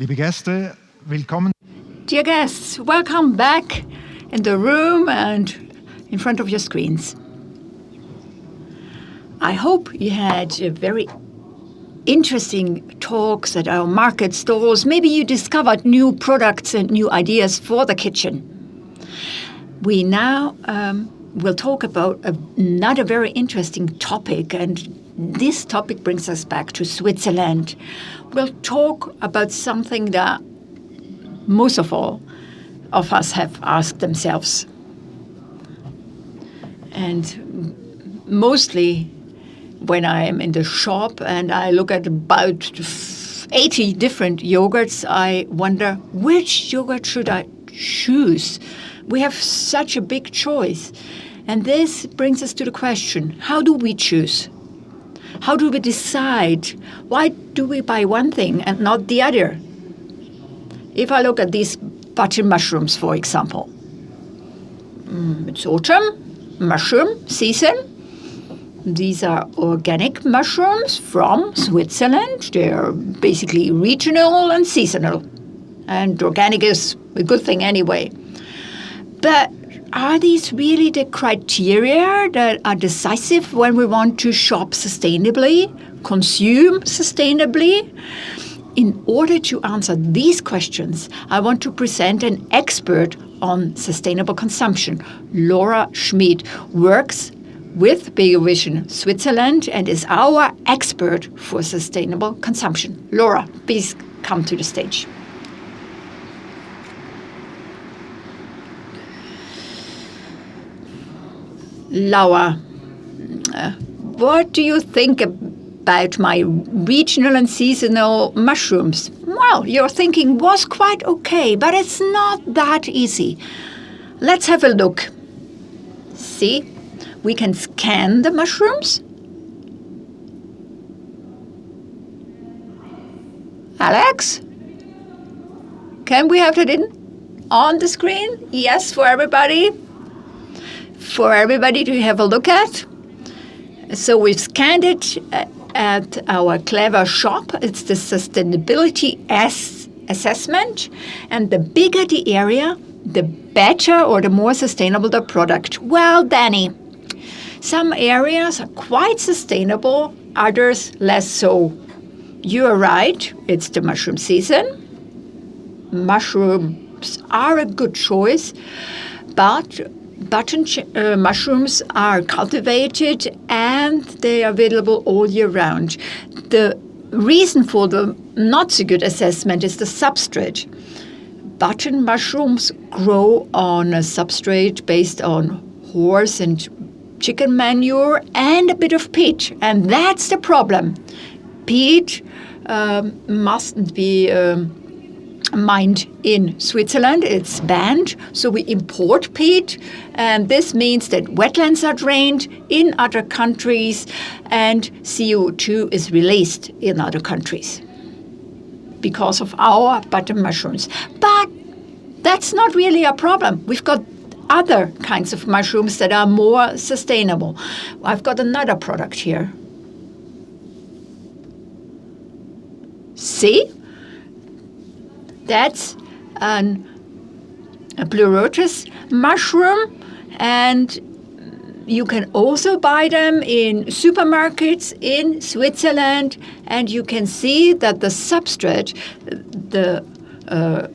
Liebe Gäste, willkommen. Dear guests, welcome back in the room and in front of your screens. I hope you had a very interesting talks at our market stalls. Maybe you discovered new products and new ideas for the kitchen. We now will talk about another very interesting topic, and this topic brings us back to Switzerland. We'll talk about something that most of all of us have asked themselves. And mostly when I am in the shop and I look at about 80 different yogurts, I wonder, which yogurt should I choose? We have such a big choice. And this brings us to the question, how do we choose? How do we decide? Why do we buy one thing and not the other? If I look at these button mushrooms, for example, it's autumn, mushroom season. These are organic mushrooms from Switzerland. They're basically regional and seasonal. And organic is a good thing anyway. But are these really the criteria that are decisive when we want to shop sustainably, consume sustainably? In order to answer these questions, I want to present an expert on sustainable consumption. Laura Schmid works with Biovision Switzerland and is our expert for sustainable consumption. Laura, please come to the stage. Laura, what do you think about my regional and seasonal mushrooms? Well, your thinking was quite okay, but it's not that easy. Let's have a look. See, we can scan the mushrooms. Alex, can we have that on the screen? Yes, for everybody. For everybody to have a look at. So we've scanned it at our Clever shop. It's the sustainability assessment. And the bigger the area, the better or the more sustainable the product. Well, Danny, some areas are quite sustainable, others less so. You're right, it's the mushroom season. Mushrooms are a good choice, but button mushrooms are cultivated and they are available all year round. The reason for the not so good assessment is the substrate. Button mushrooms grow on a substrate based on horse and chicken manure and a bit of peat, and that's the problem. Peat mustn't be mined in Switzerland. It's banned, so we import peat, and this means that wetlands are drained in other countries and CO2 is released in other countries because of our button mushrooms. But that's not really a problem. We've got other kinds of mushrooms that are more sustainable. I've got another product here. See? That's a pleurotus mushroom, and you can also buy them in supermarkets in Switzerland, and you can see that the substrate,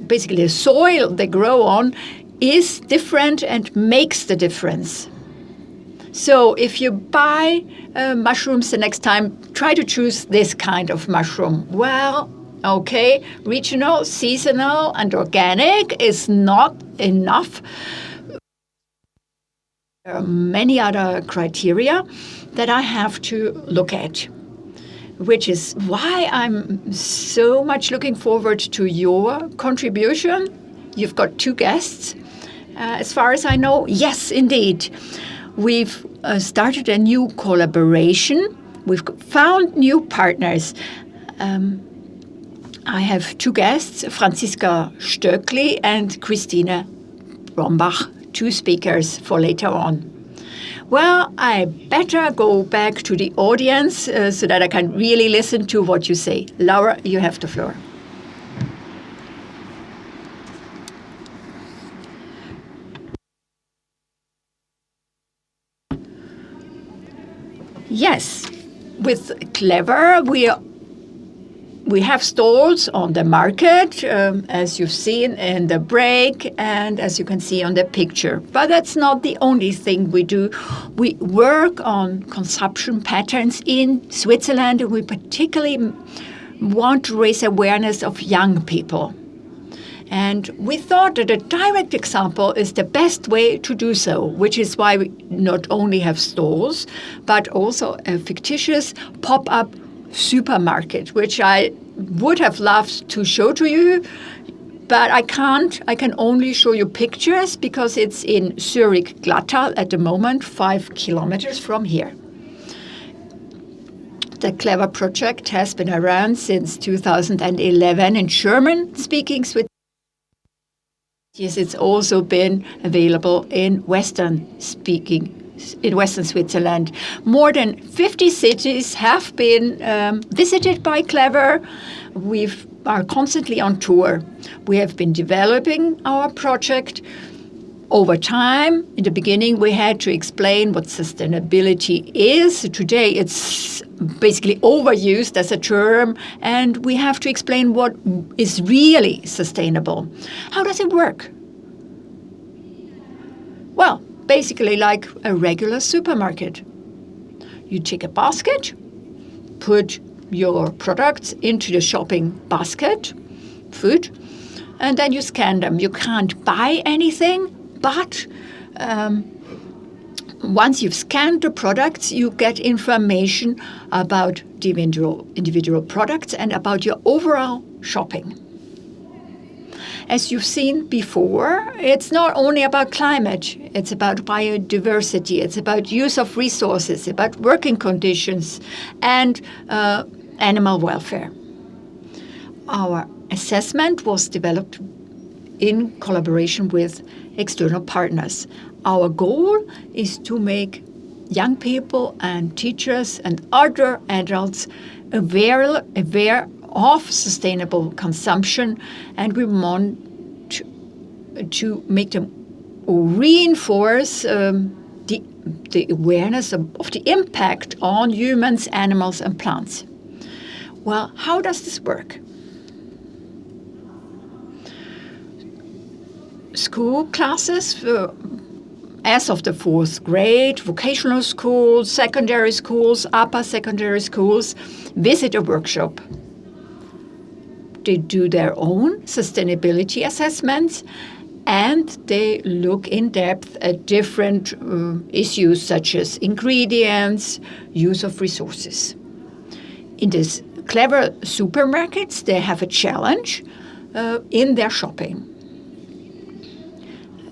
basically the soil they grow on, is different and makes the difference. So if you buy mushrooms the next time, try to choose this kind of mushroom. Well, okay, regional, seasonal, and organic is not enough. There are many other criteria that I have to look at, which is why I'm so much looking forward to your contribution. You've got two guests. As far as I know, yes, indeed. We've started a new collaboration. We've found new partners. I have two guests, Franziska Stöckli and Christine Brombach, two speakers for later on. Well, I better go back to the audience so that I can really listen to what you say. Laura, you have the floor. Yes, with Clever, we have stalls on the market, as you've seen in the break and as you can see on the picture. But that's not the only thing we do. We work on consumption patterns in Switzerland, and we particularly want to raise awareness of young people. And we thought that a direct example is the best way to do so, which is why we not only have stalls, but also a fictitious pop-up supermarket, which I would have loved to show to you, but I can't. I can only show you pictures because it's in Zurich Glatttal at the moment, 5 kilometers from here. The Clever project has been around since 2011 in German-speaking Switzerland. Yes, it's also been available in Western Switzerland. More than 50 cities have been visited by Clever. We are constantly on tour. We have been developing our project over time. In the beginning, we had to explain what sustainability is. Today, it's basically overused as a term, and we have to explain what is really sustainable. How does it work? Well, basically like a regular supermarket. You take a basket, put your products into the shopping basket, food, and then you scan them. You can't buy anything, but once you've scanned the products, you get information about the individual products and about your overall shopping. As you've seen before, it's not only about climate, it's about biodiversity, it's about use of resources, about working conditions, and animal welfare. Our assessment was developed in collaboration with external partners. Our goal is to make young people and teachers and other adults aware of sustainable consumption, and we want to make them reinforce the awareness of the impact on humans, animals, and plants. Well, how does this work? School classes, as of the 4th grade, vocational schools, secondary schools, upper secondary schools, visit a workshop. They do their own sustainability assessments, and they look in depth at different issues such as ingredients, use of resources. In these Clever supermarkets, they have a challenge in their shopping.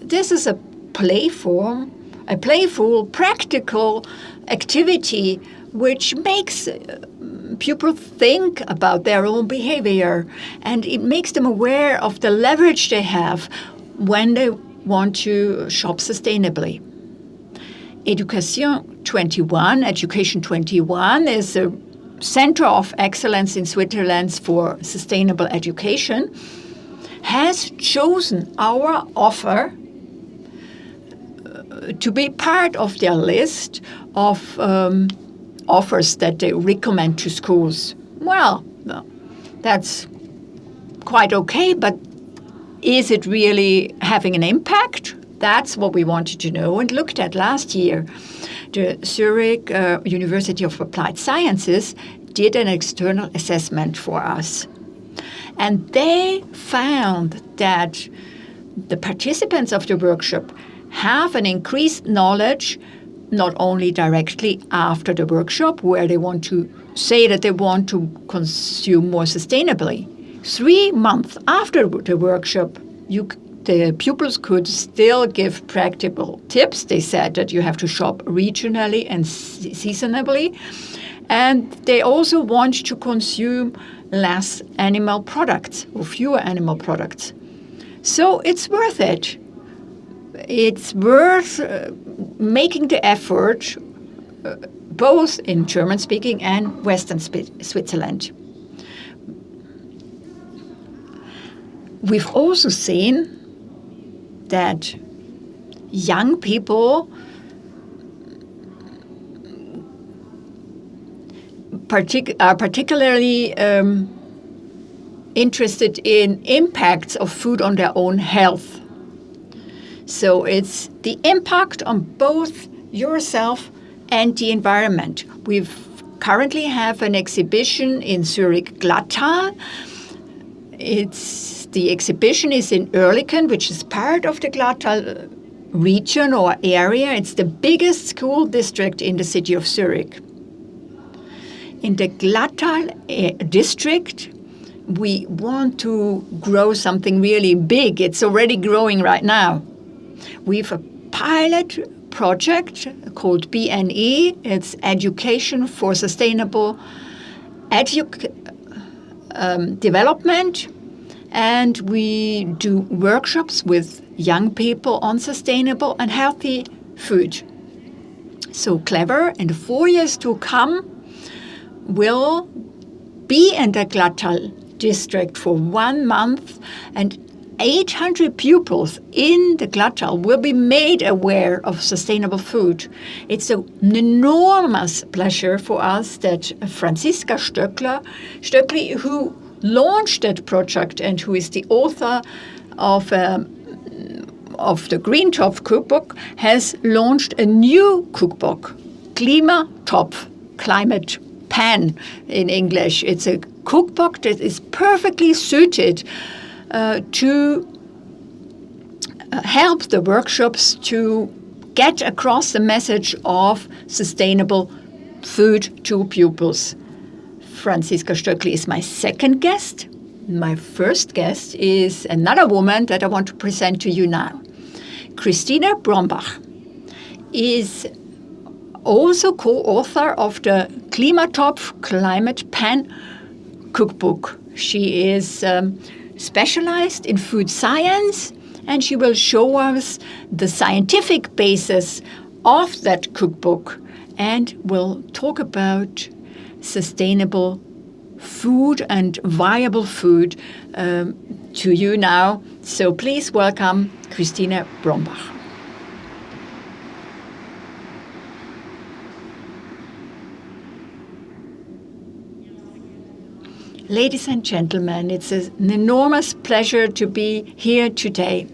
This is a playful, practical activity which makes pupils think about their own behavior, and it makes them aware of the leverage they have when they want to shop sustainably. Education 21 is a center of excellence in Switzerland for sustainable education, has chosen our offer to be part of their list of offers that they recommend to schools. Well, that's quite okay, but is it really having an impact? That's what we wanted to know and looked at last year. The Zurich University of Applied Sciences did an external assessment for us. And they found that the participants of the workshop have an increased knowledge, not only directly after the workshop, where they want to say that they want to consume more sustainably. 3 months after the workshop, the pupils could still give practical tips. They said that you have to shop regionally and seasonably. And they also want to consume less animal products or fewer animal products. So it's worth it. It's worth making the effort both in German-speaking and Western Switzerland. We've also seen that young people are particularly interested in impacts of food on their own health. So it's the impact on both yourself and the environment. We currently have an exhibition in Zurich, Glatttal. The exhibition is in Oerlikon, which is part of the Glatttal region or area. It's the biggest school district in the city of Zurich. In the Glatttal district, we want to grow something really big. It's already growing right now. We have a pilot project called BNE. It's Education for Sustainable Development. And we do workshops with young people on sustainable and healthy food. So Clever, in the 4 years to come, will be in the Glatttal district for 1 month, and 800 pupils in the Glatttal will be made aware of sustainable food. It's an enormous pleasure for us that Franziska Stöckli, who launched that project and who is the author of the Klimatopf cookbook, has launched a new cookbook, Klimatopf, Climate Pan in English. It's a cookbook that is perfectly suited to help the workshops to get across the message of sustainable food to pupils. Franziska Stöckli is my second guest. My first guest is another woman that I want to present to you now. Christina Brombach is also co-author of the Klimatopf Climate Pan cookbook. She is specialized in food science, and she will show us the scientific basis of that cookbook and will talk about sustainable food and viable food to you now. So please welcome Christina Brombach. Ladies and gentlemen, it's an enormous pleasure to be here today.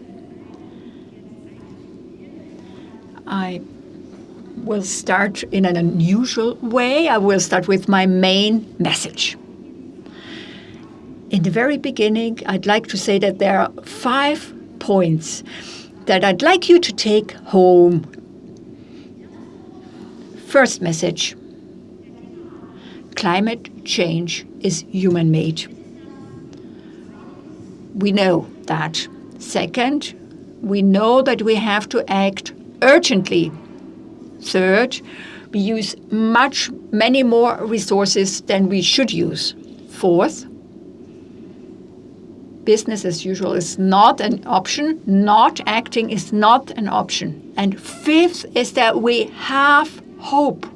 I will start in an unusual way. I will start with my main message. In the very beginning, I'd like to say that there are 5 points that I'd like you to take home. First message: climate change is human-made. We know that. Second, we know that we have to act urgently. Third, we use many more resources than we should use. Fourth, business as usual is not an option. Not acting is not an option. And fifth is that we have hope.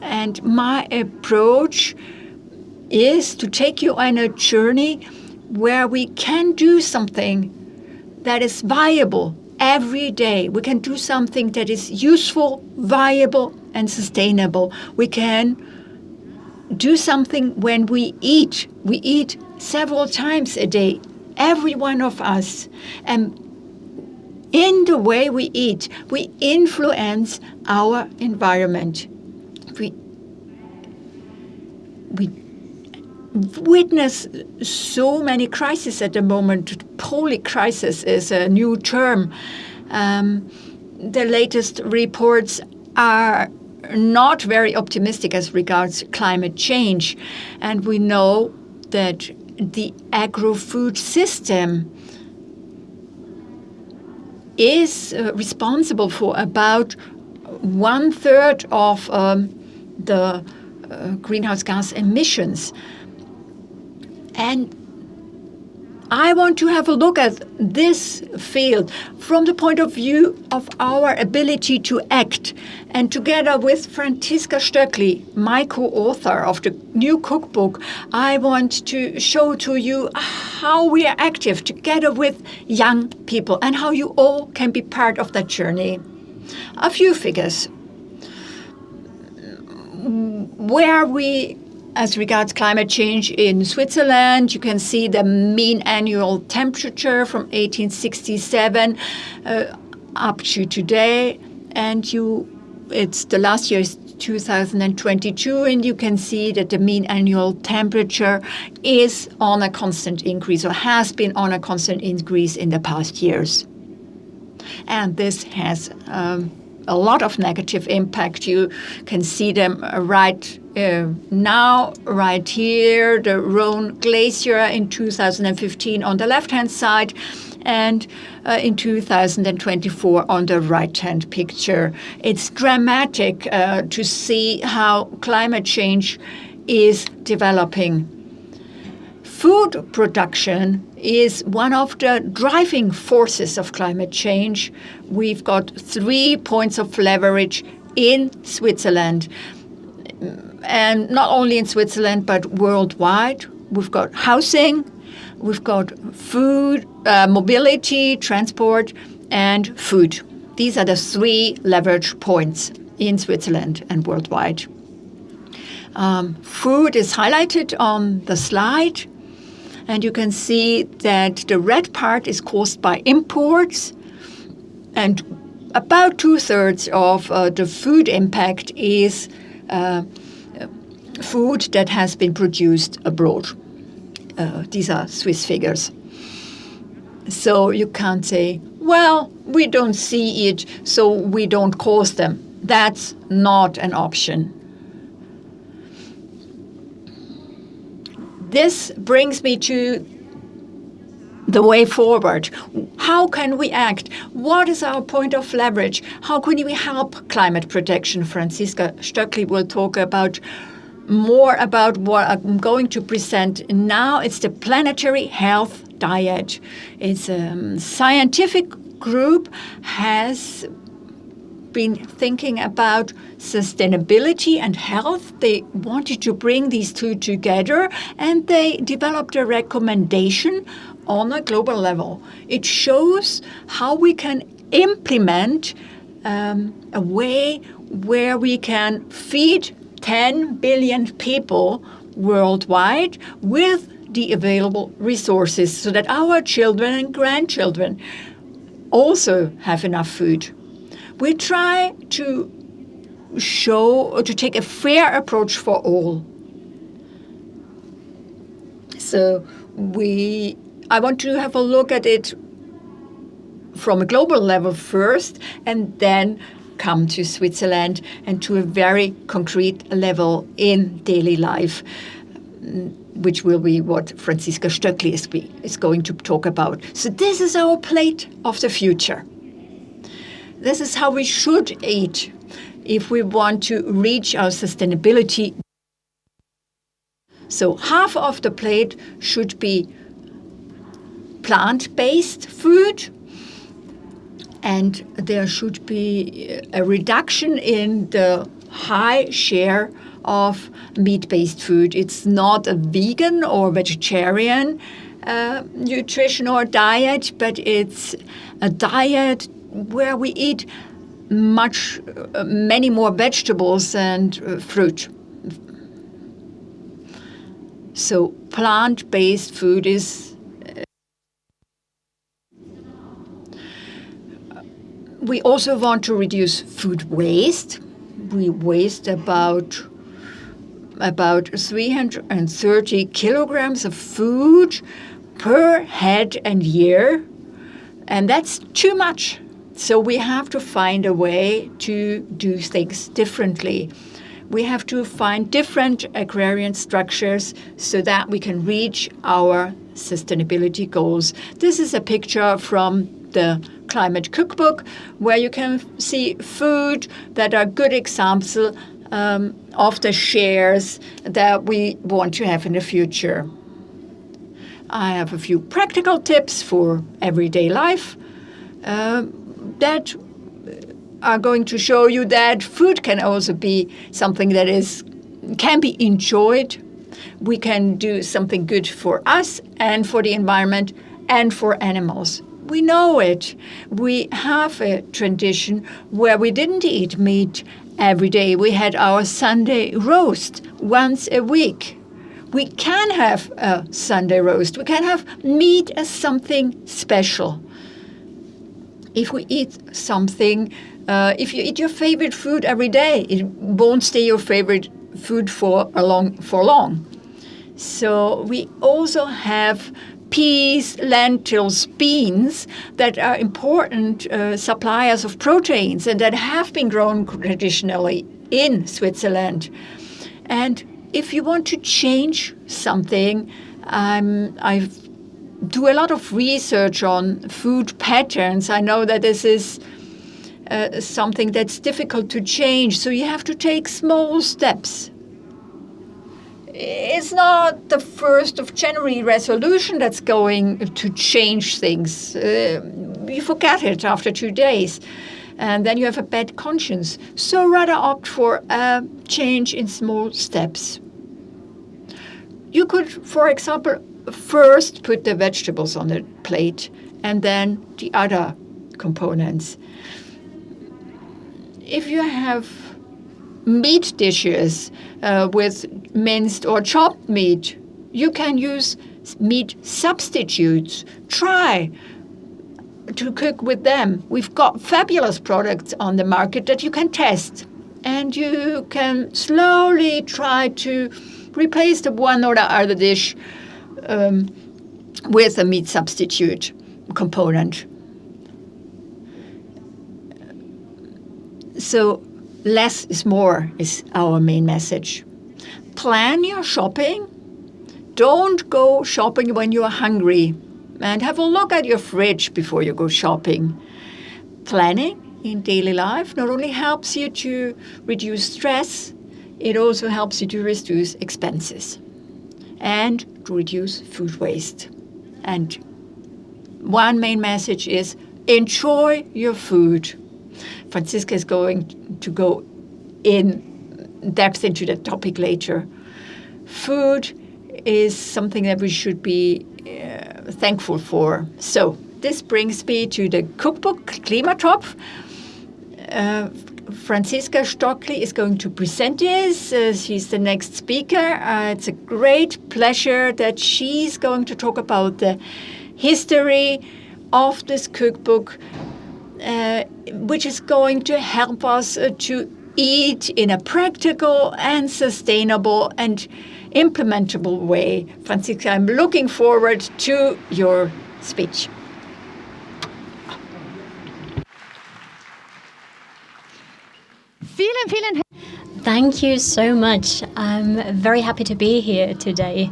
And my approach is to take you on a journey where we can do something that is viable every day. We can do something that is useful, viable, and sustainable. We can do something when we eat. We eat several times a day, every one of us. And in the way we eat, we influence our environment. We witness so many crises at the moment. Poly crisis is a new term. The latest reports are not very optimistic as regards climate change. And we know that the agro-food system is responsible for about 1/3 of the greenhouse gas emissions. And I want to have a look at this field from the point of view of our ability to act. And together with Franziska Stöckli, my co-author of the new cookbook, I want to show to you how we are active together with young people and how you all can be part of that journey. A few figures. where are we as regards climate change in Switzerland? You can see the mean annual temperature from 1867 up to today, and it's the last year is 2022, and you can see that the mean annual temperature is on a constant increase, or has been on a constant increase in the past years. And this has a lot of negative impact. You can see them right now, right here, the Rhone Glacier in 2015 on the left-hand side, and in 2024 on the right-hand picture. It's dramatic to see how climate change is developing. Food production is one of the driving forces of climate change. We've got 3 points of leverage in Switzerland, and not only in Switzerland but worldwide. We've got housing, we've got food, mobility, transport, and food. These are the 3 leverage points in Switzerland and worldwide. Food is highlighted on the slide, and you can see that the red part is caused by imports, and about 2/3 of the food impact is food that has been produced abroad. These are Swiss figures. So you can't say, well, we don't see it, so we don't cause them. That's not an option. This brings me to the way forward. How can we act? What is our point of leverage? How can we help climate protection? Franziska Stöckli will talk more about what I'm going to present now. It's the Planetary Health Diet. It's a scientific group, has been thinking about sustainability and health. They wanted to bring these two together, and they developed a recommendation on a global level. It shows how we can implement a way where we can feed 10 billion people worldwide with the available resources, so that our children and grandchildren also have enough food. We try to take a fair approach for all. So I want to have a look at it from a global level first, and then come to Switzerland and to a very concrete level in daily life, which will be what Franziska Stöckli is going to talk about. So this is our plate of the future. This is how we should eat if we want to reach our sustainability. So half of the plate should be plant-based food, and there should be a reduction in the high share of meat-based food. It's not a vegan or vegetarian nutrition or diet, but it's a diet where we eat many more vegetables and fruit. So plant-based food is we also want to reduce food waste. We waste about 330 kilograms of food per head and year, and that's too much. So we have to find a way to do things differently. We have to find different agrarian structures so that we can reach our sustainability goals. This is a picture from the Climate Cookbook, where you can see food that are good examples of the shares that we want to have in the future. I have a few practical tips for everyday life that are going to show you that food can also be something that can be enjoyed. We can do something good for us and for the environment and for animals. We know it. We have a tradition where we didn't eat meat every day. We had our Sunday roast once a week. We can have a Sunday roast. We can have meat as something special. If we eat something, if you eat your favorite food every day, it won't stay your favorite food for long. So we also have peas, lentils, beans that are important suppliers of proteins and that have been grown traditionally in Switzerland. And if you want to change something, I do a lot of research on food patterns. I know that this is something that's difficult to change, so you have to take small steps. It's not the 1st of January resolution that's going to change things. You forget it after 2 days, and then you have a bad conscience. So rather opt for a change in small steps. You could, for example, first put the vegetables on the plate and then the other components. If you have meat dishes with minced or chopped meat, you can use meat substitutes. Try to cook with them. We've got fabulous products on the market that you can test, and you can slowly try to replace the one or the other dish with a meat substitute component. So less is more is our main message. Plan your shopping. Don't go shopping when you're hungry, and have a look at your fridge before you go shopping. Planning in daily life not only helps you to reduce stress, it also helps you to reduce expenses and to reduce food waste. And one main message is enjoy your food. Franziska is going to go in depth into that topic later. Food is something that we should be thankful for. So this brings me to the cookbook, Klimatopf. Franziska Stockli is going to present this. She's the next speaker. It's a great pleasure that she's going to talk about the history of this cookbook, which is going to help us to eat in a practical and sustainable and implementable way. Franziska, I'm looking forward to your speech. Thank you so much. I'm very happy to be here today.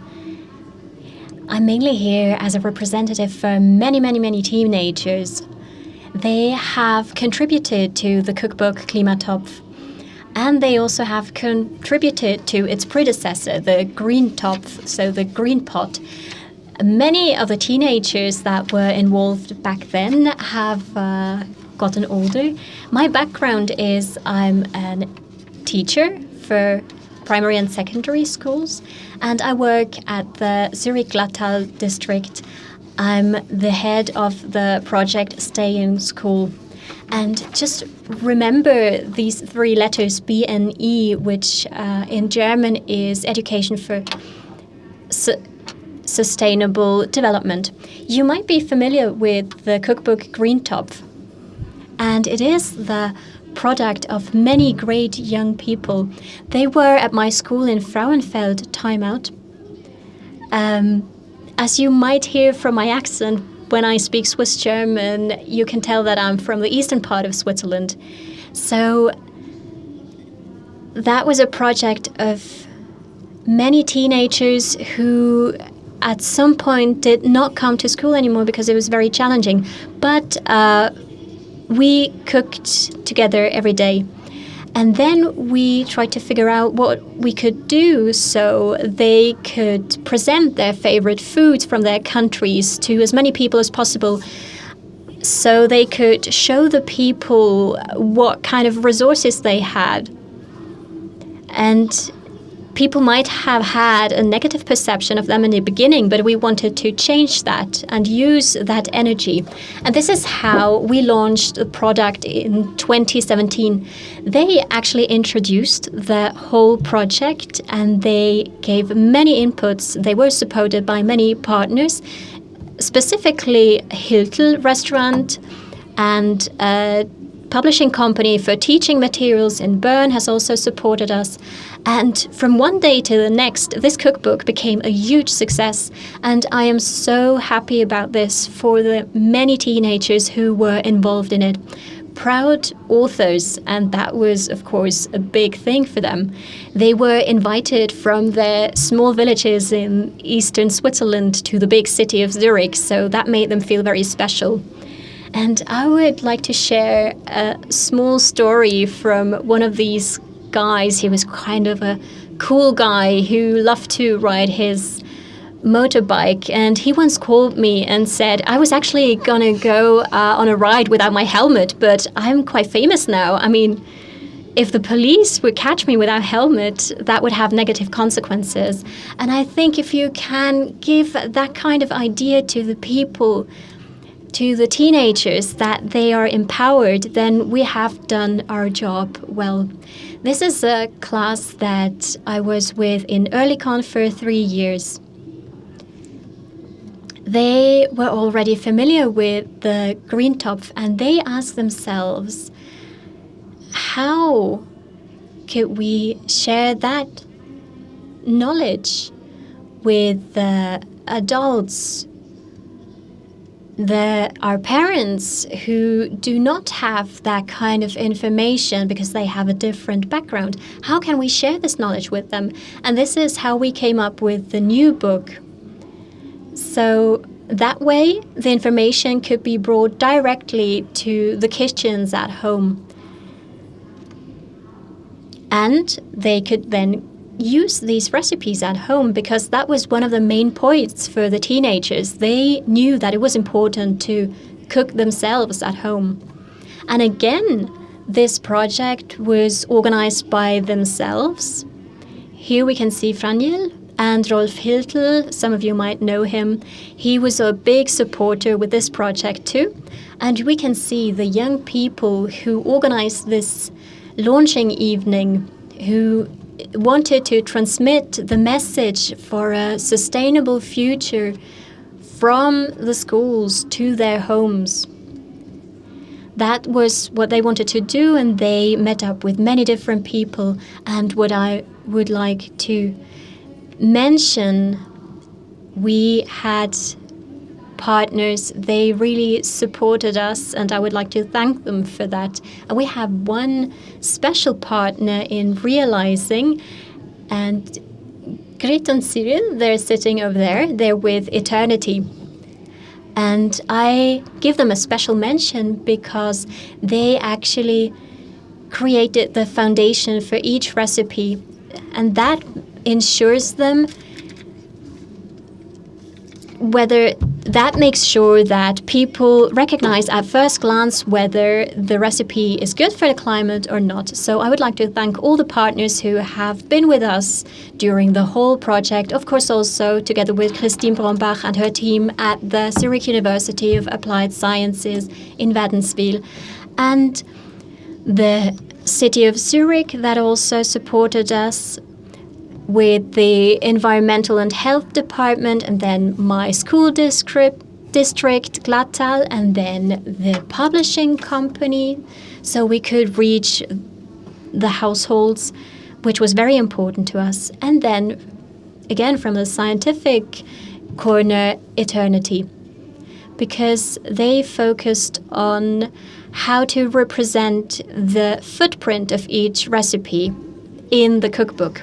I'm mainly here as a representative for many teenagers. They have contributed to the cookbook Klimatopf, and they also have contributed to its predecessor, the Green Topf, so the Green Pot. Many of the teenagers that were involved back then have gotten older. My background is I'm a teacher for primary and secondary schools, and I work at the Zurich Glatttal district. I'm the head of the project Stay in School. And just remember these three letters, B and E, which in German is education for sustainable development. You might be familiar with the cookbook Green Topf, and it is the product of many great young people. They were at my school in Frauenfeld time out. As you might hear from my accent, when I speak Swiss German, you can tell that I'm from the eastern part of Switzerland. So that was a project of many teenagers who at some point did not come to school anymore because it was very challenging. But we cooked together every day. And then we tried to figure out what we could do so they could present their favorite foods from their countries to as many people as possible, so they could show the people what kind of resources they had. And people might have had a negative perception of them in the beginning, but we wanted to change that and use that energy. And this is how we launched the product in 2017. They actually introduced the whole project and they gave many inputs. They were supported by many partners, specifically Hiltel restaurant and publishing company for teaching materials in Bern has also supported us. And from one day to the next, this cookbook became a huge success. And I am so happy about this for the many teenagers who were involved in it. Proud authors, and that was, of course, a big thing for them. They were invited from their small villages in eastern Switzerland to the big city of Zurich, so that made them feel very special. And I would like to share a small story from one of these guys. He was kind of a cool guy who loved to ride his motorbike. And he once called me and said, I was actually going to go on a ride without my helmet, but I'm quite famous now. I mean, if the police would catch me without helmet, that would have negative consequences. And I think if you can give that kind of idea to the people, to the teenagers, that they are empowered, then we have done our job well. This is a class that I was with in Oerlikon for 3 years. They were already familiar with the Klimatopf and they asked themselves, how could we share that knowledge with the adults, our parents who do not have that kind of information because they have a different background? How can we share this knowledge with them? And this is how we came up with the new book. So that way, the information could be brought directly to the kitchens at home. And they could then use these recipes at home, because that was one of the main points for the teenagers. They knew that it was important to cook themselves at home. And again, this project was organized by themselves. Here we can see Franjel and Rolf Hiltel. Some of you might know him. He was a big supporter with this project too. And we can see the young people who organized this launching evening, who wanted to transmit the message for a sustainable future from the schools to their homes. That was what they wanted to do, and they met up with many different people. And what I would like to mention, we had partners. They really supported us, and I would like to thank them for that. And we have one special partner in realizing, and Grit and Cyril, they're sitting over there. They're with Eternity. And I give them a special mention because they actually created the foundation for each recipe, and that ensures them that makes sure that people recognize at first glance whether the recipe is good for the climate or not. So I would like to thank all the partners who have been with us during the whole project. Of course, also together with Christine Brombach and her team at the Zurich University of Applied Sciences in Wädenswil. And the city of Zurich that also supported us with the environmental and health department, and then my school district, Glatttal, and then the publishing company, so we could reach the households, which was very important to us. And then, again, from the scientific corner, Eternity, because they focused on how to represent the footprint of each recipe in the cookbook.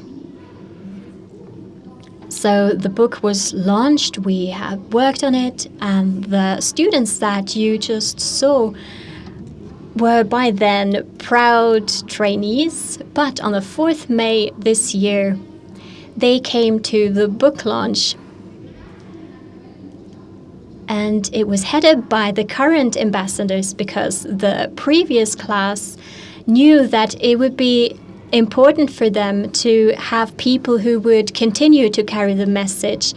So the book was launched, we have worked on it, and the students that you just saw were by then proud trainees. But on the 4th May this year, they came to the book launch. And it was headed by the current ambassadors, because the previous class knew that it would be important for them to have people who would continue to carry the message.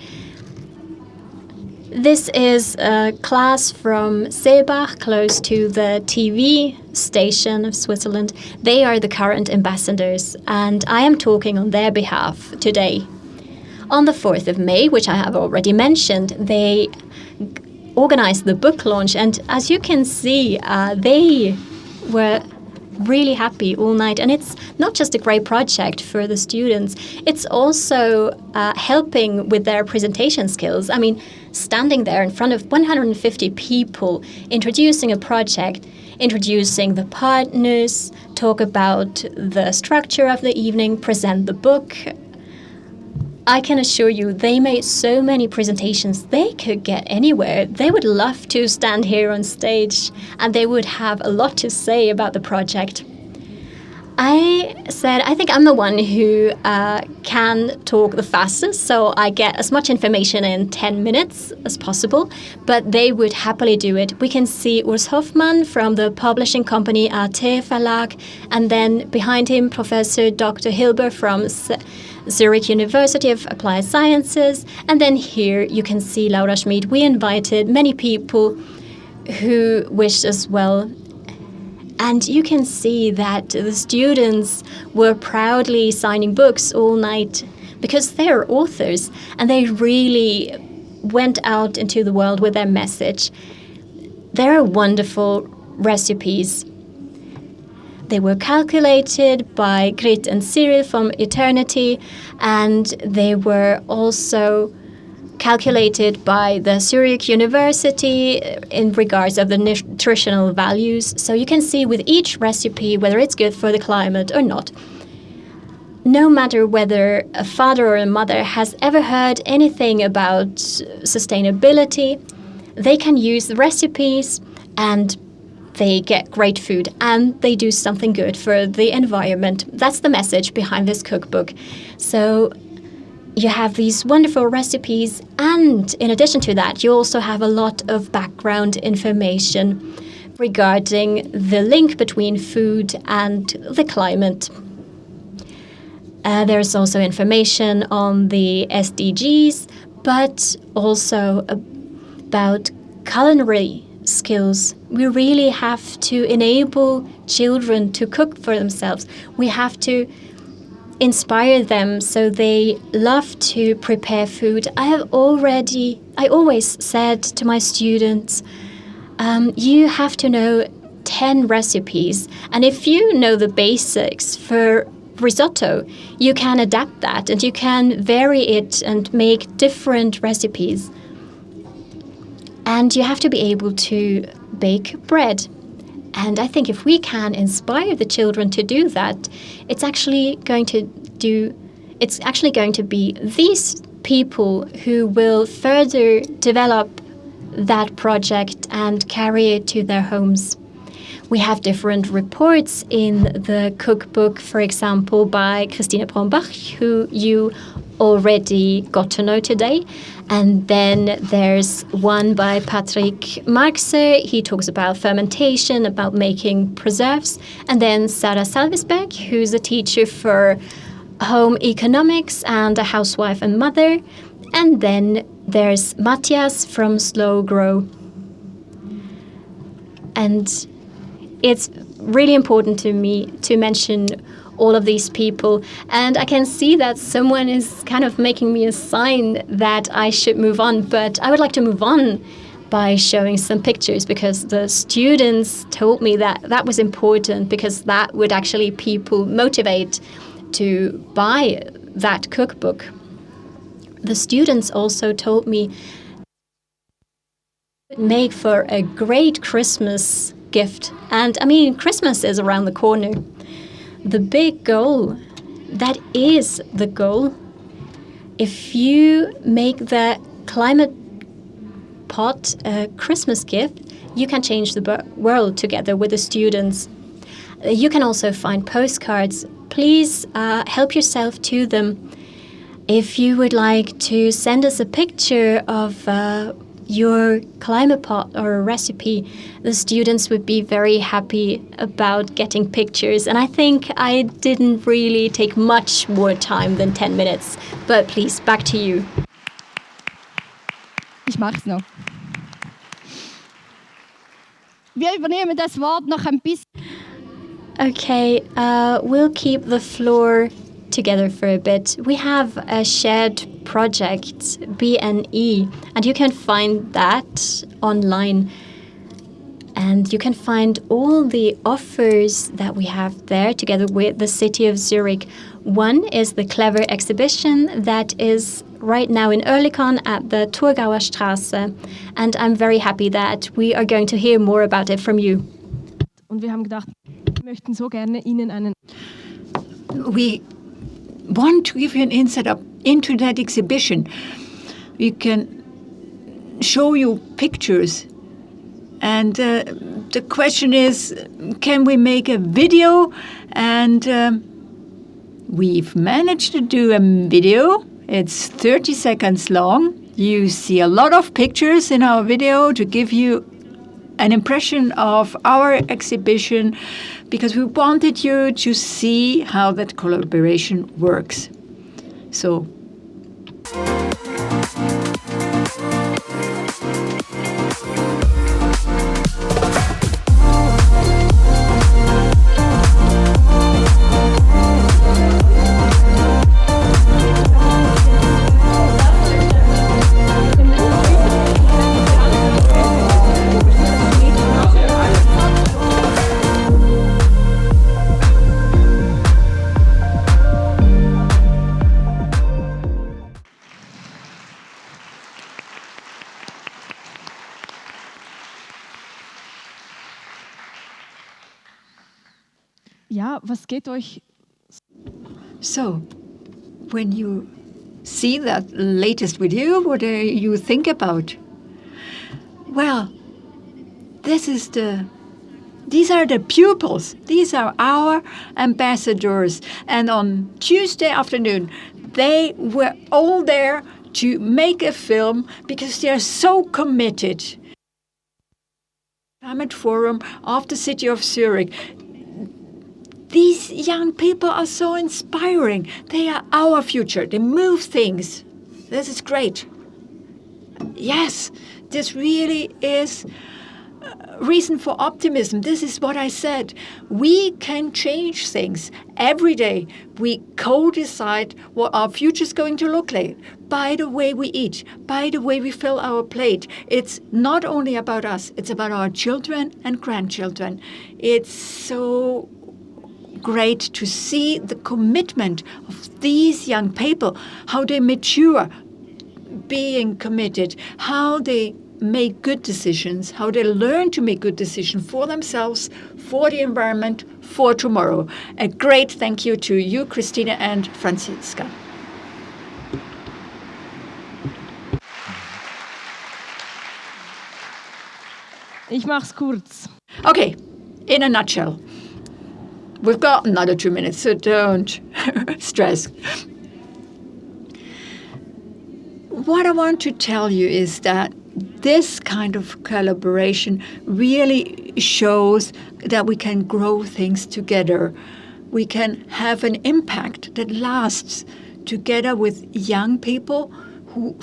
This is a class from Seebach, close to the TV station of Switzerland. They are the current ambassadors, and I am talking on their behalf today. On the 4th of May, which I have already mentioned, they organized the book launch, and as you can see, they were really happy all night. And it's not just a great project for the students, it's also helping with their presentation skills. I mean, standing there in front of 150 people, introducing a project, introducing the partners, talk about the structure of the evening, present the book. I can assure you, they made so many presentations they could get anywhere. They would love to stand here on stage, and they would have a lot to say about the project. I said, I think I'm the one who can talk the fastest, so I get as much information in 10 minutes as possible, but they would happily do it. We can see Urs Hoffmann from the publishing company AT Verlag, and then behind him, Professor Dr. Hilber from Zurich University of Applied Sciences, and then here you can see Laura Schmid. We invited many people who wished as well. And you can see that the students were proudly signing books all night because they're authors and they really went out into the world with their message. There are wonderful recipes. They were calculated by Grit and Cyril from Eternity, and they were also calculated by the Zurich University in regards of the nutritional values. So you can see with each recipe whether it's good for the climate or not. No matter whether a father or a mother has ever heard anything about sustainability, they can use the recipes and they get great food and they do something good for the environment. That's the message behind this cookbook. So you have these wonderful recipes, and in addition to that, you also have a lot of background information regarding the link between food and the climate. There's also information on the SDGs, but also about culinary skills. We really have to enable children to cook for themselves. We have to inspire them so they love to prepare food. I always said to my students, you have to know 10 recipes, and if you know the basics for risotto, you can adapt that and you can vary it and make different recipes. And you have to be able to bake bread. And I think if we can inspire the children to do that, it's actually going to be these people who will further develop that project and carry it to their homes. We have different reports in the cookbook, for example, by Christine Brombach, who you already got to know today. And then there's one by Patrick Marxer. He talks about fermentation, about making preserves. And then Sarah Salvisberg, who's a teacher for home economics and a housewife and mother. And then there's Matthias from Slow Grow. And it's really important to me to mention all of these people. And I can see that someone is kind of making me a sign that I should move on. But I would like to move on by showing some pictures, because the students told me that that was important, because that would actually people motivate to buy that cookbook. The students also told me it would make for a great Christmas gift. And I mean, Christmas is around the corner. The big goal, that is the goal. If you make the climate pot a Christmas gift, you can change the world together with the students. You can also find postcards. Please help yourself to them. If you would like to send us a picture of your climate pot or recipe, the students would be very happy about getting pictures. And I think I didn't really take much more time than 10 minutes. But please, back to you. Ich mach's noch. Wir übernehmen das Wort noch ein bisschen. Okay, we'll keep the floor together for a bit. We have a shared project, BNE, and you can find that online. And you can find all the offers that we have there together with the city of Zurich. One is the Clever exhibition that is right now in Oerlikon at the Thurgauer Straße. And I'm very happy that we are going to hear more about it from you. Und wir haben gedacht, wir möchten so gerne Ihnen einen... We want to give you an insight into that exhibition. We can show you pictures. And the question is, can we make a video? And we've managed to do a video. It's 30 seconds long. You see a lot of pictures in our video to give you an impression of our exhibition, because we wanted you to see how that collaboration works. So. Ja, was geht euch... So, when you see that latest video, what do you think about? Well, these are the pupils. These are our ambassadors. And on Tuesday afternoon, they were all there to make a film because they are so committed. Climate Forum of the city of Zurich. These young people are so inspiring. They are our future. They move things. This is great. Yes, this really is a reason for optimism. This is what I said. We can change things every day. We co-decide what our future is going to look like by the way we eat, by the way we fill our plate. It's not only about us. It's about our children and grandchildren. It's so great to see the commitment of these young people, how they mature, being committed, how they make good decisions, how they learn to make good decisions for themselves, for the environment, for tomorrow. A great thank you to you, Christina and Franziska. Ich mach's kurz. Okay, in a nutshell. We've got another 2 minutes, so don't stress. What I want to tell you is that this kind of collaboration really shows that we can grow things together. We can have an impact that lasts together with young people who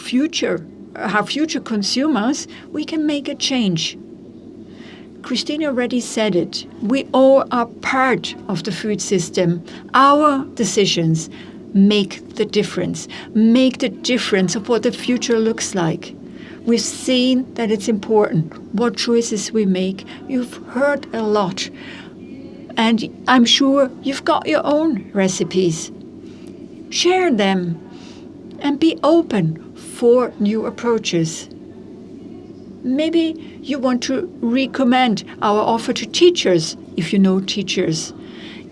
are future consumers. We can make a change. Christina already said it. We all are part of the food system. Our decisions make the difference of what the future looks like. We've seen that it's important what choices we make. You've heard a lot. And I'm sure you've got your own recipes. Share them and be open for new approaches. Maybe you want to recommend our offer to teachers, if you know teachers.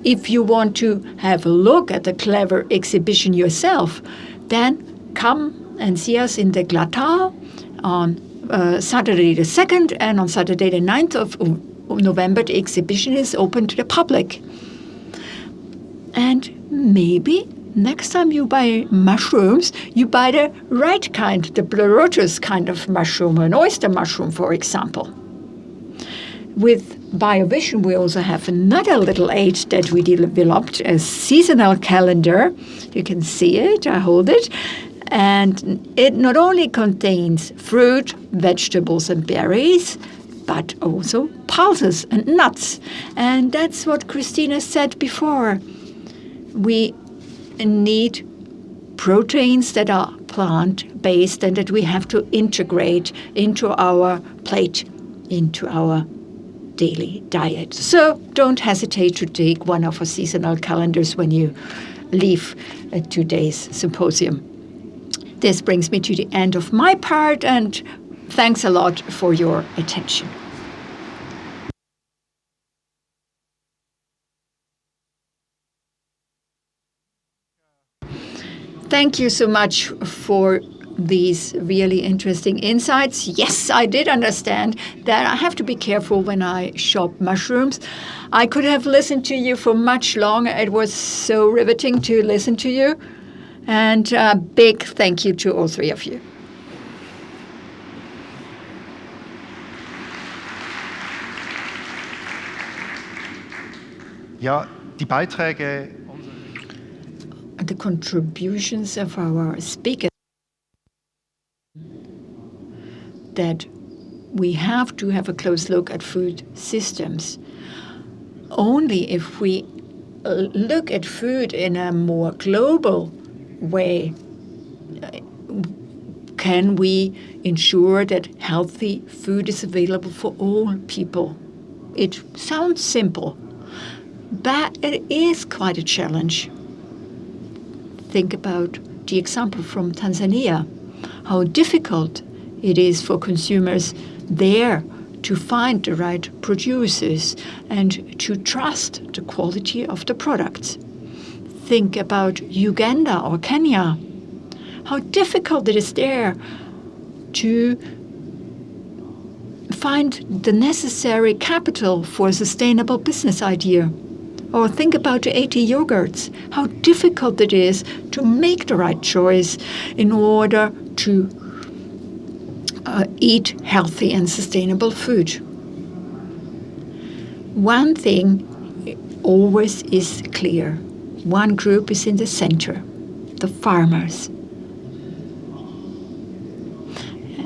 If you want to have a look at the Clever exhibition yourself, then come and see us in the Glatttal on Saturday the 2nd, and on Saturday the 9th of November, the exhibition is open to the public. And maybe next time you buy mushrooms, you buy the right kind, the pleurotus kind of mushroom, an oyster mushroom, for example. With Biovision, we also have another little aid that we developed, a seasonal calendar. You can see it, I hold it. And it not only contains fruit, vegetables, and berries, but also pulses and nuts. And that's what Christina said before. We need proteins that are plant-based and that we have to integrate into our plate, into our daily diet. So don't hesitate to take one of our seasonal calendars when you leave today's symposium. This brings me to the end of my part, and thanks a lot for your attention. Thank you so much for these really interesting insights. Yes, I did understand that I have to be careful when I shop mushrooms. I could have listened to you for much longer. It was so riveting to listen to you. And a big thank you to all three of you. Ja, die Beiträge. The contributions of our speakers, that we have to have a close look at food systems. Only if we look at food in a more global way can we ensure that healthy food is available for all people. It sounds simple, but it is quite a challenge. Think about the example from Tanzania, how difficult it is for consumers there to find the right producers and to trust the quality of the products. Think about Uganda or Kenya, how difficult it is there to find the necessary capital for a sustainable business idea. Or think about the 80 yogurts, how difficult it is to make the right choice in order to eat healthy and sustainable food. One thing always is clear. One group is in the center, the farmers.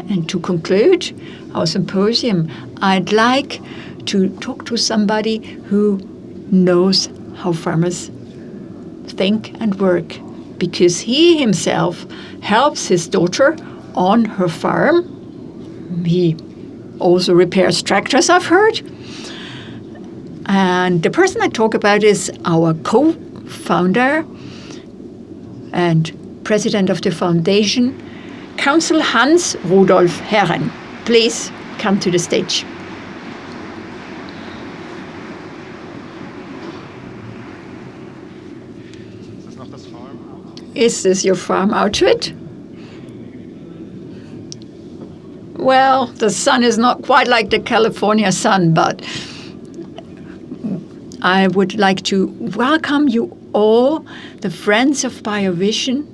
And to conclude our symposium, I'd like to talk to somebody who knows how farmers think and work, because he himself helps his daughter on her farm. He also repairs tractors, I've heard. And the person I talk about is our co-founder and president of the foundation, Council Hans Rudolf Herren. Please come to the stage. Is this your farm outfit? Well, the sun is not quite like the California sun, but I would like to welcome you all, the friends of Biovision.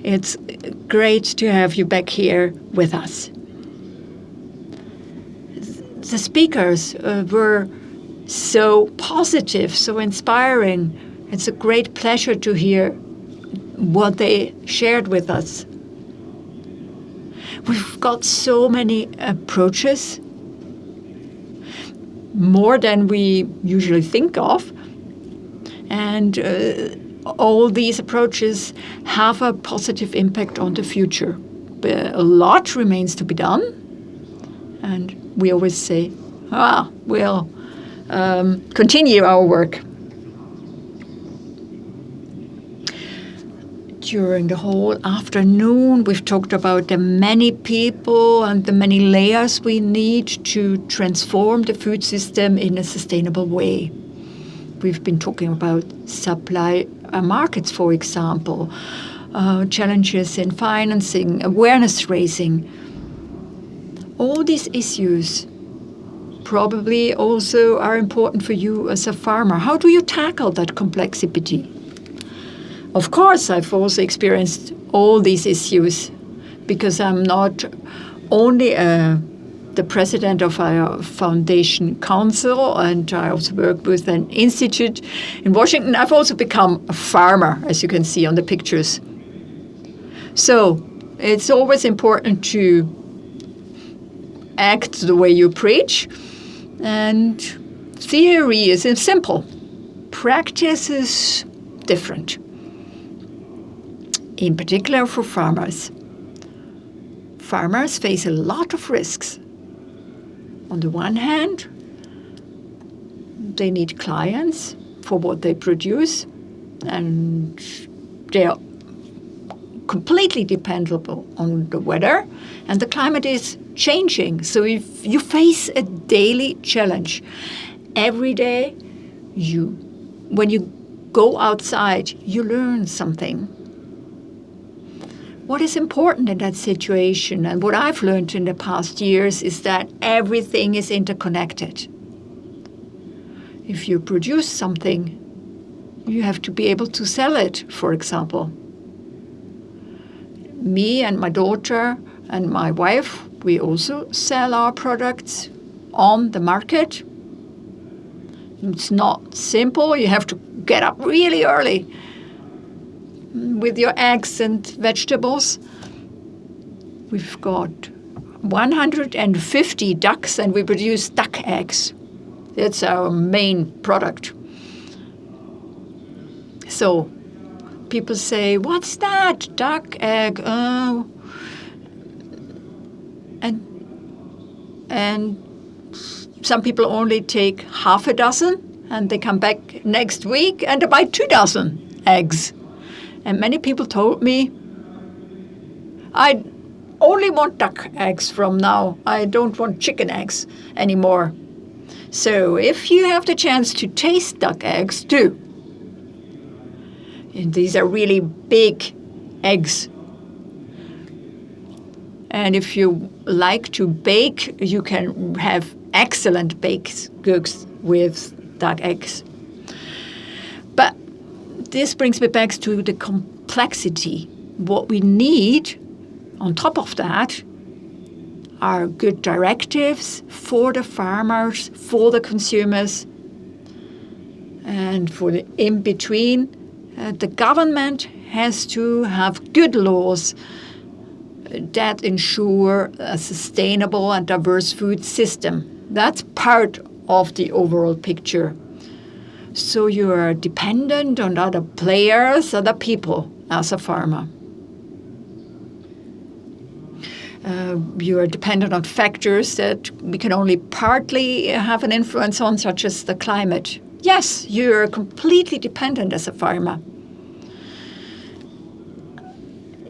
It's great to have you back here with us. The speakers were so positive, so inspiring. It's a great pleasure to hear what they shared with us. We've got so many approaches, more than we usually think of, and all these approaches have a positive impact on the future. But a lot remains to be done, and we always say, we'll continue our work. During the whole afternoon, we've talked about the many people and the many layers we need to transform the food system in a sustainable way. We've been talking about supply markets, for example, challenges in financing, awareness raising. All these issues probably also are important for you as a farmer. How do you tackle that complexity? Of course, I've also experienced all these issues because I'm not only the president of our foundation council, and I also work with an institute in Washington. I've also become a farmer, as you can see on the pictures. So it's always important to act the way you preach. And theory is simple. Practice is different. In particular for farmers. Farmers face a lot of risks. On the one hand, they need clients for what they produce, and they are completely dependable on the weather, and the climate is changing. So if you face a daily challenge, every day when you go outside, you learn something. What is important in that situation, and what I've learned in the past years, is that everything is interconnected. If you produce something, you have to be able to sell it, for example. Me and my daughter and my wife, we also sell our products on the market. It's not simple. You have to get up really early with your eggs and vegetables. We've got 150 ducks, and we produce duck eggs. That's our main product. So people say, "What's that? Duck egg?" And some people only take half a dozen, and they come back next week and they buy 2 dozen eggs. And many people told me, "I only want duck eggs from now. I don't want chicken eggs anymore." So if you have the chance to taste duck eggs, do. And these are really big eggs. And if you like to bake, you can have excellent baked goods with duck eggs. But this brings me back to the complexity. What we need on top of that are good directives for the farmers, for the consumers, and for the in-between. The government has to have good laws that ensure a sustainable and diverse food system. That's part of the overall picture. So you are dependent on other players, other people, as a farmer. You are dependent on factors that we can only partly have an influence on, such as the climate. Yes, you're completely dependent as a farmer.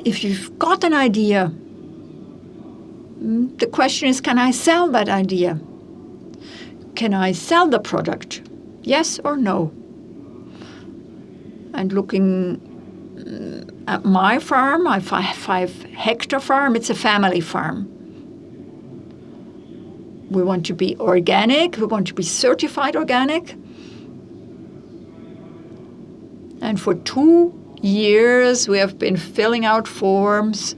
If you've got an idea, the question is, can I sell that idea? Can I sell the product? Yes or no? And looking at my farm, my 5-hectare farm, it's a family farm. We want to be organic. We want to be certified organic. And for 2 years, we have been filling out forms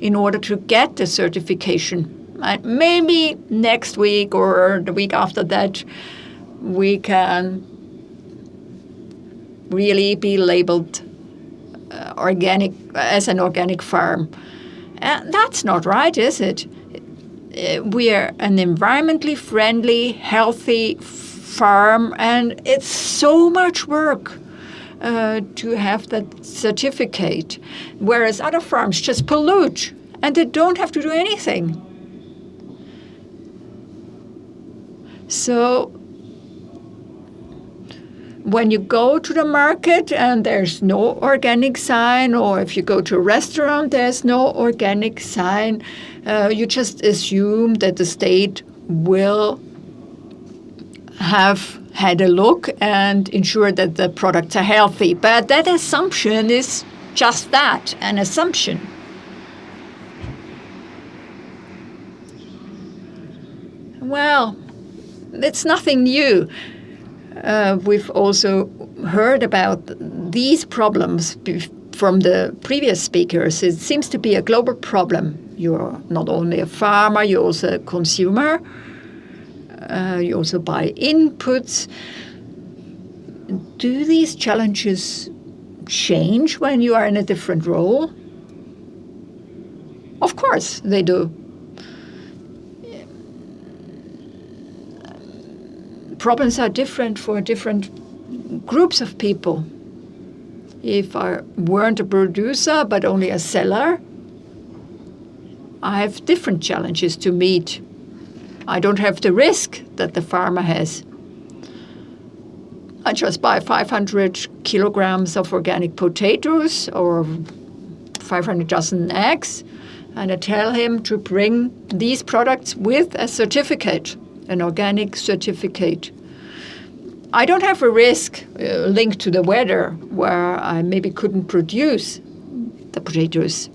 in order to get the certification. And maybe next week or the week after that, we can really be labeled organic, as an organic farm. And that's not right, is it? We are an environmentally friendly, healthy farm, and it's so much work to have that certificate, whereas other farms just pollute and they don't have to do anything. So when you go to the market and there's no organic sign, or if you go to a restaurant, there's no organic sign, you just assume that the state will have had a look and ensure that the products are healthy. But that assumption is just that, an assumption. Well, it's nothing new. We've also heard about these problems from the previous speakers, it seems to be a global problem. You're not only a farmer, you're also a consumer. You also buy inputs. Do these challenges change when you are in a different role? Of course they do. Problems are different for different groups of people. If I weren't a producer but only a seller, I have different challenges to meet. I don't have the risk that the farmer has. I just buy 500 kilograms of organic potatoes or 500 dozen eggs, and I tell him to bring these products with a certificate, an organic certificate. I don't have a risk linked to the weather where I maybe couldn't produce the potatoes.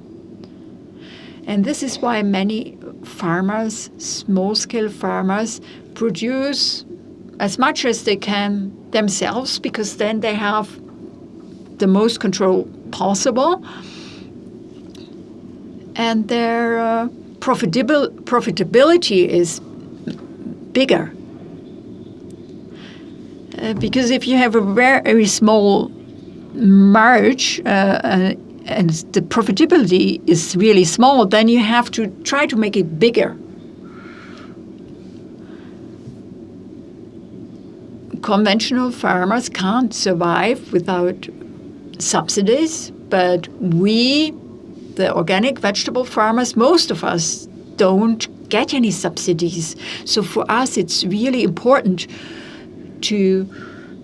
And this is why many farmers, small-scale farmers, produce as much as they can themselves, because then they have the most control possible, and their profitability is bigger. Because if you have a very small margin and the profitability is really small, then you have to try to make it bigger. Conventional farmers can't survive without subsidies, but we, the organic vegetable farmers, most of us don't get any subsidies. So for us, it's really important to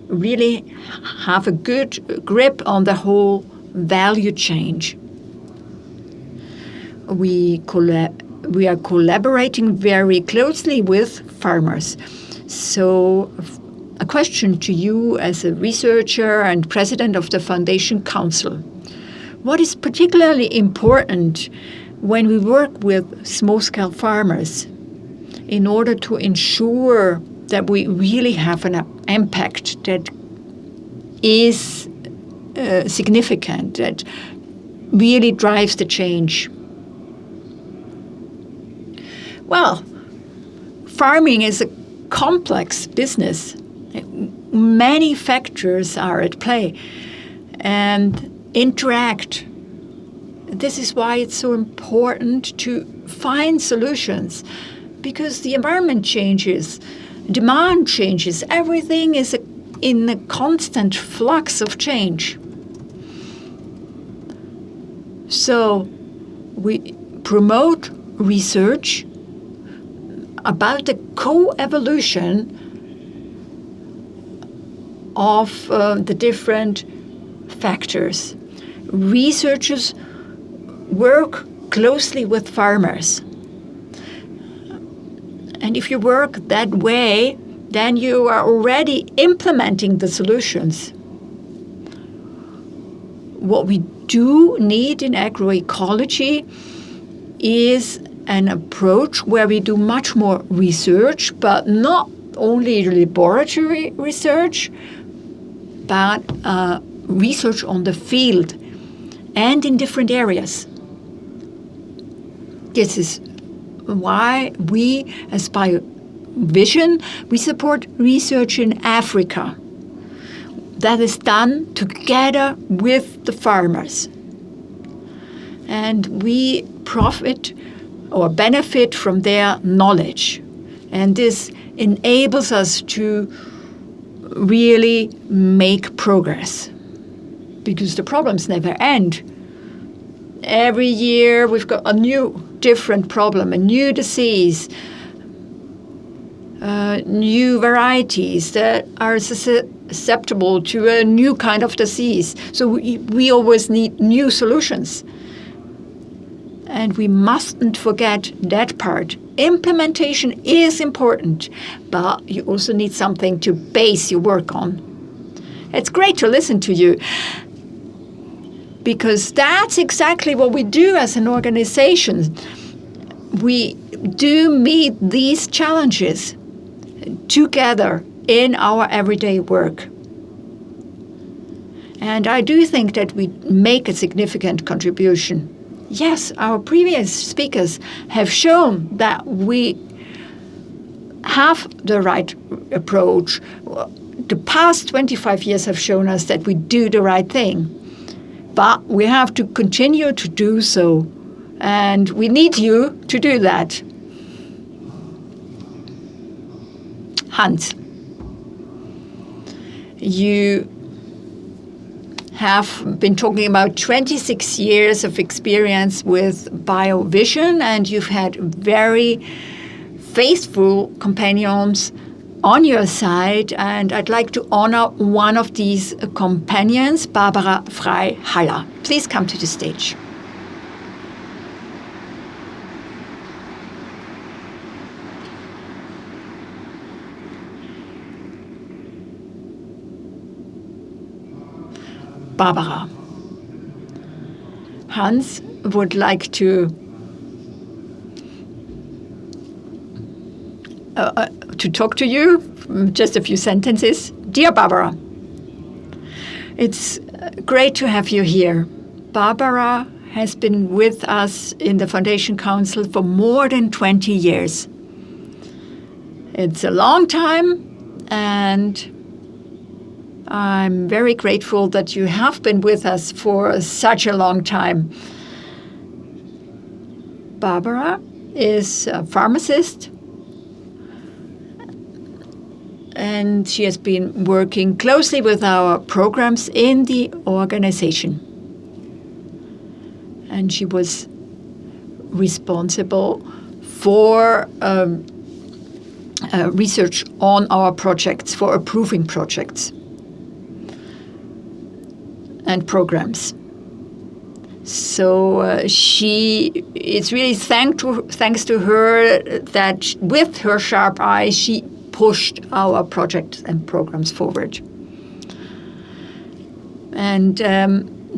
really have a good grip on the whole value chain. We are collaborating very closely with farmers. So a question to you as a researcher and president of the Foundation Council. What is particularly important when we work with small-scale farmers in order to ensure that we really have an impact that is significant, that really drives the change? Well, farming is a complex business. Many factors are at play and interact. This is why it's so important to find solutions, because the environment changes, demand changes, everything is in a constant flux of change. So we promote research about the co-evolution of the different factors. Researchers work closely with farmers. And if you work that way, then you are already implementing the solutions. What we do need in agroecology is an approach where we do much more research, but not only laboratory research, but research on the field and in different areas. This is why we, as Biovision, we support research in Africa that is done together with the farmers. And we profit or benefit from their knowledge. And this enables us to really make progress, because the problems never end. Every year we've got a new, different problem, a new disease, new varieties that are susceptible to a new kind of disease. So we always need new solutions. And we mustn't forget that part. Implementation is important, but you also need something to base your work on. It's great to listen to you, because that's exactly what we do as an organization. We do meet these challenges together in our everyday work. And I do think that we make a significant contribution. Yes, our previous speakers have shown that we have the right approach. The past 25 years have shown us that we do the right thing. But we have to continue to do so. And we need you to do that. Hans, you have been talking about 26 years of experience with Biovision, and you've had very faithful companions on your side, and I'd like to honor one of these companions, Barbara Frei Haller. Please come to the stage. Barbara. Hans would like to talk to you, just a few sentences. Dear Barbara, it's great to have you here. Barbara has been with us in the Foundation Council for more than 20 years. It's a long time, and I'm very grateful that you have been with us for such a long time. Barbara is a pharmacist, and she has been working closely with our programs in the organization. And she was responsible for research on our projects, for approving projects and programs. So it's really thanks to her that with her sharp eye, she pushed our projects and programs forward. And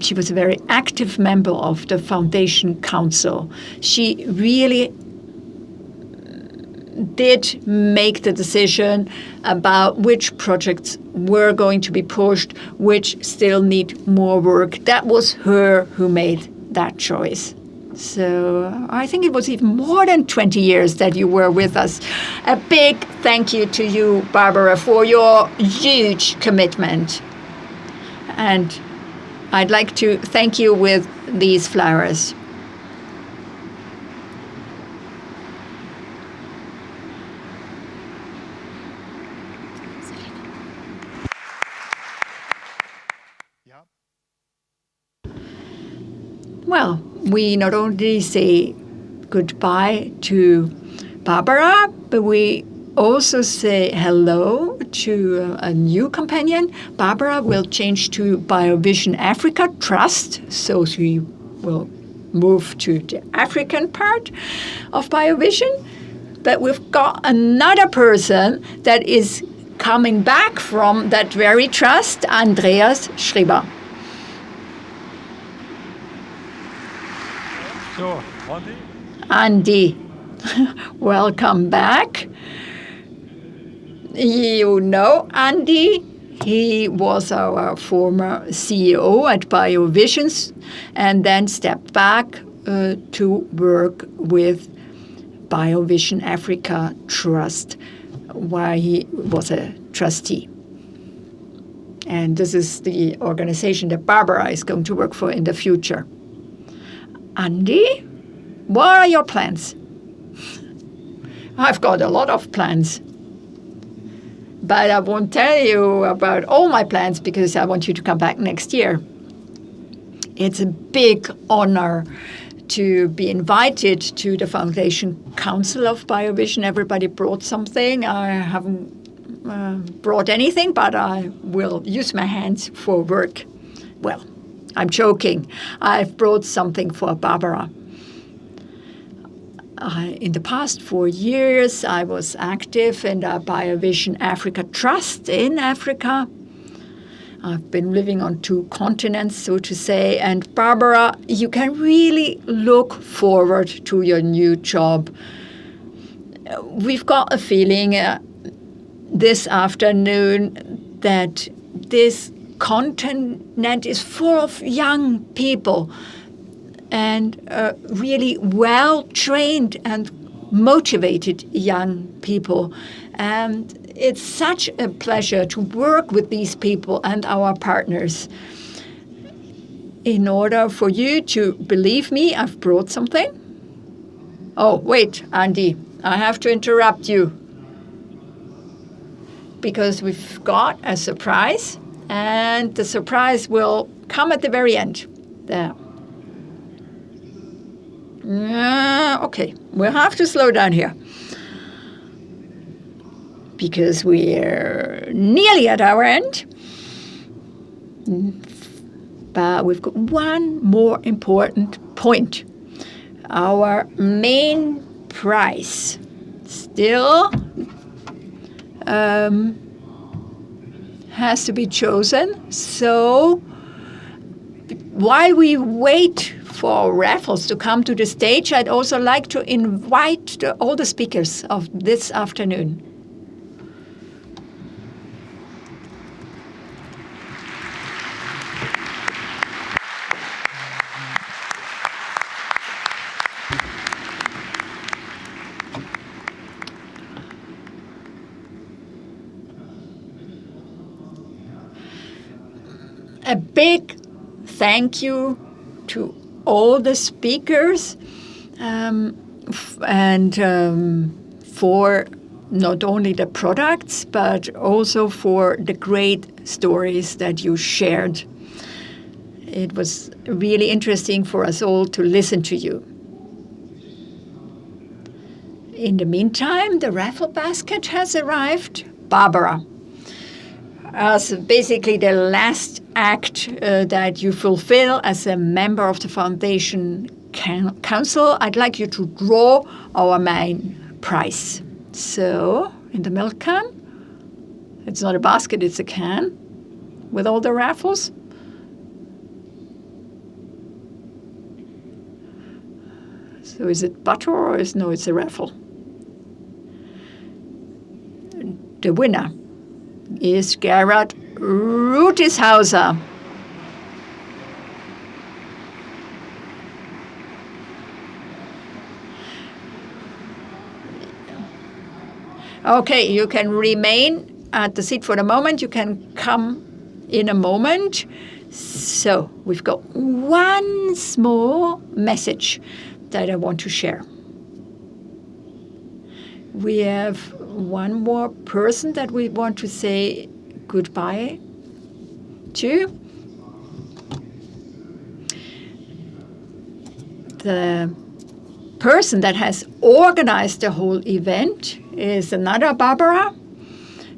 she was a very active member of the Foundation Council. She really did make the decision about which projects were going to be pushed, which still need more work. That was her who made that choice. So I think it was even more than 20 years that you were with us. A big thank you to you, Barbara, for your huge commitment. And I'd like to thank you with these flowers. Well, we not only say goodbye to Barbara, but we also say hello to a new companion. Barbara will change to Biovision Africa Trust, so she will move to the African part of Biovision. But we've got another person that is coming back from that very trust, Andreas Schreiber. So, Andy? Andy, welcome back. You know Andy. He was our former CEO at Biovision and then stepped back to work with Biovision Africa Trust, where he was a trustee. And this is the organization that Barbara is going to work for in the future. Andy, what are your plans? I've got a lot of plans. But I won't tell you about all my plans because I want you to come back next year. It's a big honor to be invited to the Foundation Council of Biovision. Everybody brought something. I haven't brought anything, but I will use my hands for work. Well, I'm joking. I've brought something for Barbara. In the past 4 years, I was active in the Biovision Africa Trust in Africa. I've been living on 2 continents, so to say. And Barbara, you can really look forward to your new job. We've got a feeling this afternoon that this continent is full of young people and really well-trained and motivated young people. And it's such a pleasure to work with these people and our partners. In order for you to believe me, I've brought something. Oh, wait, Andy, I have to interrupt you because we've got a surprise, and the surprise will come at the very end. There. Okay, we'll have to slow down here because we're nearly at our end. But we've got one more important point. Our main prize still has to be chosen. So while we wait for raffles to come to the stage, I'd also like to invite all the speakers of this afternoon. A big thank you to all the speakers for not only the products, but also for the great stories that you shared. It was really interesting for us all to listen to you. In the meantime, the raffle basket has arrived. Barbara, as basically the last act that you fulfill as a member of the Foundation Council, I'd like you to draw our main prize. So, in the milk can, it's not a basket, it's a can with all the raffles. So is it butter or no, it's a raffle. The winner is Gerhard Rutishauser. Okay, you can remain at the seat for the moment. You can come in a moment. So we've got one small message that I want to share. We have one more person that we want to say goodbye to. The person that has organized the whole event is another Barbara.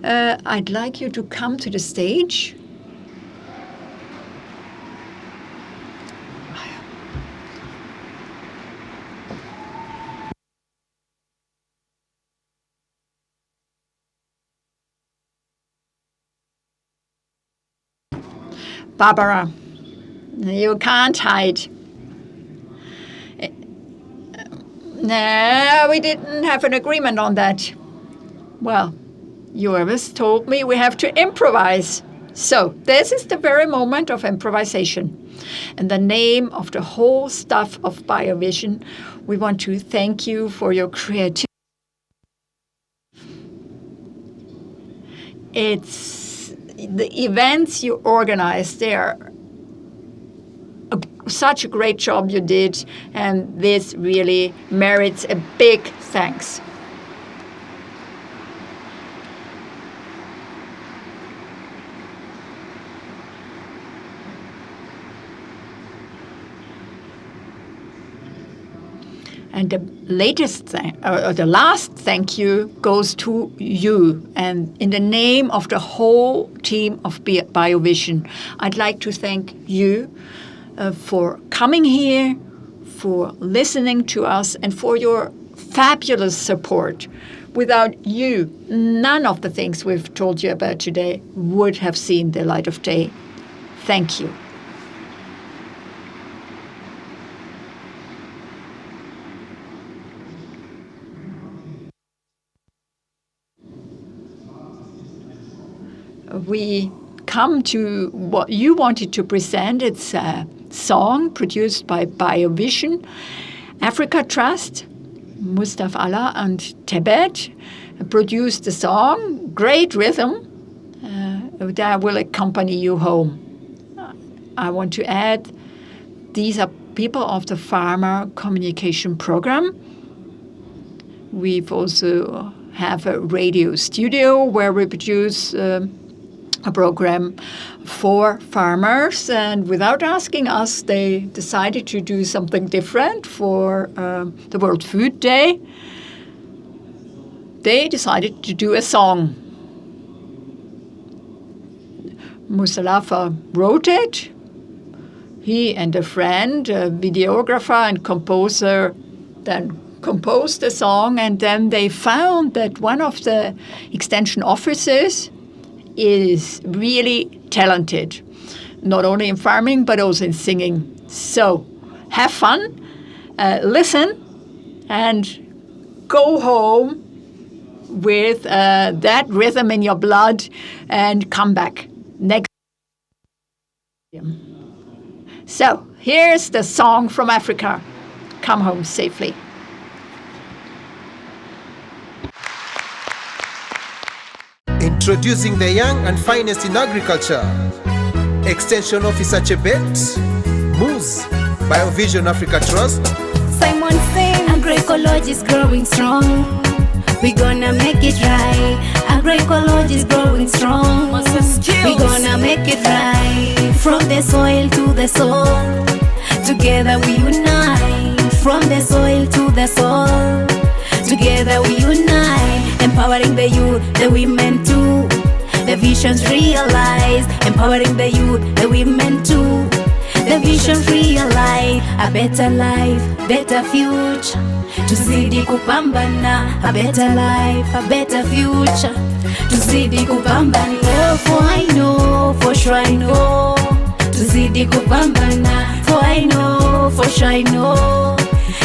I'd like you to come to the stage. Barbara, you can't hide. No, we didn't have an agreement on that. Well, Joris told me we have to improvise. So this is the very moment of improvisation. In the name of the whole staff of Biovision, we want to thank you for your creativity. It's the events you organized there. Such a great job you did, and this really merits a big thanks. And the last thank you goes to you. And in the name of the whole team of Biovision, I'd like to thank you for coming here, for listening to us, and for your fabulous support. Without you, none of the things we've told you about today would have seen the light of day. Thank you. We come to what you wanted to present. It's a song produced by Biovision Africa Trust. Mustafa Allah and Tibet produced the song. Great rhythm. That will accompany you home. I want to add, these are people of the Farmer Communication Program. We've also have a radio studio where we produce a program for farmers, and without asking us, they decided to do something different for the World Food Day. They decided to do a song. Mustafa wrote it. He and a friend, a videographer and composer, then composed the song, and then they found that one of the extension officers is really talented, not only in farming but also in singing. So have fun, listen, and go home with that rhythm in your blood and come back next. So here's the song from Africa. Come home safely. Introducing the young and finest in agriculture. Extension Officer Chebet, Moose, Biovision Africa Trust. Simon saying agroecology is growing strong. We're gonna make it right. Agroecology is growing strong. We're gonna make it right. From the soil to the soul, together we unite. From the soil to the soul, together we unite. Empowering the youth, the women too. The visions realized. Empowering the youth, the women too. The vision realized. A better life, better future. Tuzidi kupambana. A better life, a better future. Tuzidi kupambana. Oh, for I know, for sure I know. Tuzidi kupambana. For I know, for sure I know.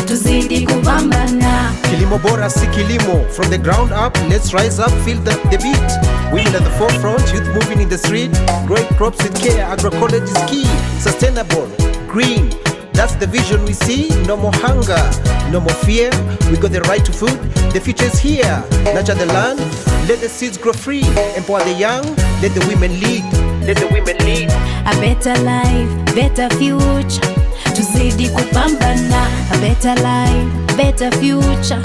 Tuzidi kupambana. Kilimo bora si kilimo. From the ground up, let's rise up, feel the beat. Women at the forefront, youth moving in the street. Growing crops with care, agroecology is key. Sustainable, green, that's the vision we see. No more hunger, no more fear. We got the right to food, the future is here. Nurture the land, let the seeds grow free. Empower the young, let the women lead. Let the women lead. A better life, better future. Tuzidi kupambana. A better life, better future.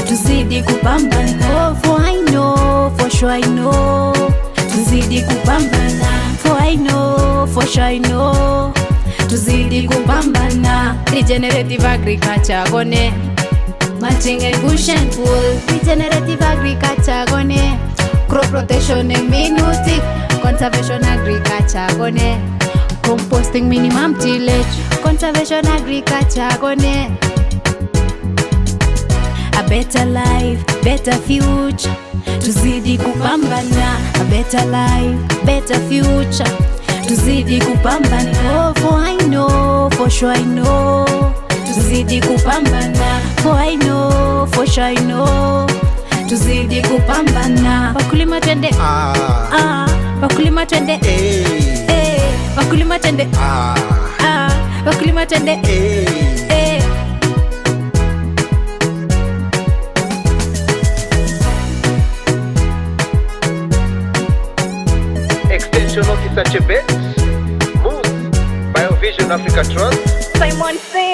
Tuzidi kupambana. Oh, for I know, for sure I know. Tuzidi kupambana. For I know, for sure I know. Tuzidi kupambana. Regenerative agriculture gone. Mulching and bush and wool. Regenerative agriculture gone. Crop rotation and minutic. Conservation agriculture gone. Composting minimum tillage. Conservation agriculture gone. A better life, better future. Tuzidi kupambana. A better life, better future. Tuzidi kupambana. Oh, for I know, for sure I know. Tuzidi kupambana. For I know, for sure I know. Tuzidi kupambana. Wakulima twende. Wakulima twende. Wakulima twende. Wakulima twende. Extension Officer Chebet, Moose, Biovision Africa Trust. Simon saying